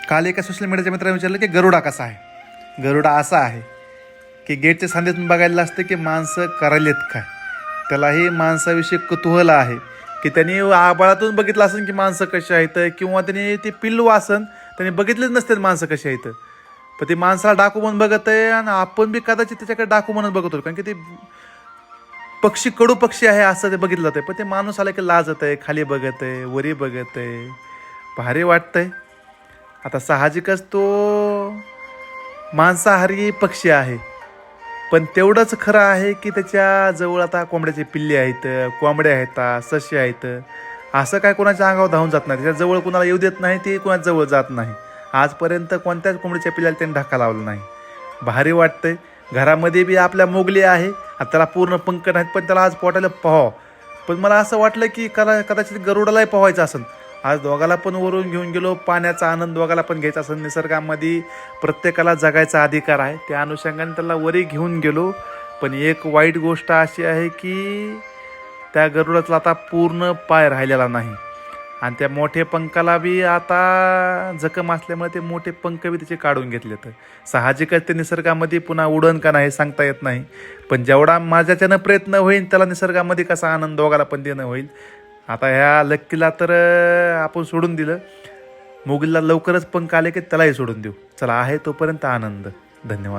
काल एका सोशल मीडियाच्या मित्राने विचारलं की गरुडा कसा आहे. गरुडा असा आहे की गेटच्या सांध्यातून बघायला असतं की माणसं करायलेत काय. त्यालाही माणसाविषयी कुतूहल आहे की त्यांनी आबाळातून बघितलं असेल की माणसं कशी आहेत, किंवा त्यांनी ते पिल्लू असन त्यांनी बघितलेच नसते माणसं कशी आहेत. पण ते माणसाला डाकू म्हणून बघत आहे आणि आपण बी कदाचित त्याच्याकडे डाकू म्हणून बघत होतो, कारण की ते पक्षी कडू पक्षी आहे असं ते बघितलं जातं. पण ते माणूस आला की लाजत आहे, खाली बघत आहे, वरी बघत आहे, भारी वाटतंय. आता साहजिकच तो मांसाहारी पक्षी आहे, पण तेवढंच खरं आहे की त्याच्या जवळ आता कोंबड्याचे पिल्ले आहेत, कोंबड्या आहेत, ससे आहेत. असं काय कोणाच्या अंगावर धावून जात नाही, त्याच्या जवळ कोणाला येऊ देत नाही, ते कोणाच्या जवळ जात नाही. आजपर्यंत कोणत्याच कोंबडीच्या पिल्ल्याला त्यांनी धक्का लावला नाही. भारी वाटतंय. घरामध्ये बी आपल्या मोगली आहे, आता त्याला पूर्ण पंख नाहीत पण त्याला आज पोटाला पोहावं. पण मला असं वाटलं की कदाचित गरुडालाही पोहायचं असेल. आज दोघाला पण वरून घेऊन गेलो, पाण्याचा आनंद दोघाला पण घ्यायचा असेल. निसर्गामध्ये प्रत्येकाला जगायचा अधिकार आहे, त्या अनुषंगाने त्याला वरी घेऊन गेलो. पण एक वाईट गोष्ट अशी आहे की त्या गरुडातला आता पूर्ण पाय राहिलेला नाही, आणि त्या मोठे पंखाला बी आता जखम असल्यामुळे ते मोठे पंख बी त्याचे काढून घेतले. तर साहजिकच ते निसर्गामध्ये पुन्हा उडण का नाही सांगता येत नाही. पण जेवढा माझ्याच्यानं प्रयत्न होईल त्याला निसर्गामध्ये कसा आनंद दोघाला पण देणं होईल. आता ह्या लक्कीला तर आपण सोडून दिलं, मोगलीला लवकरच पंख आले की त्यालाही सोडून देऊ. चला, आहे तोपर्यंत आनंद. धन्यवाद.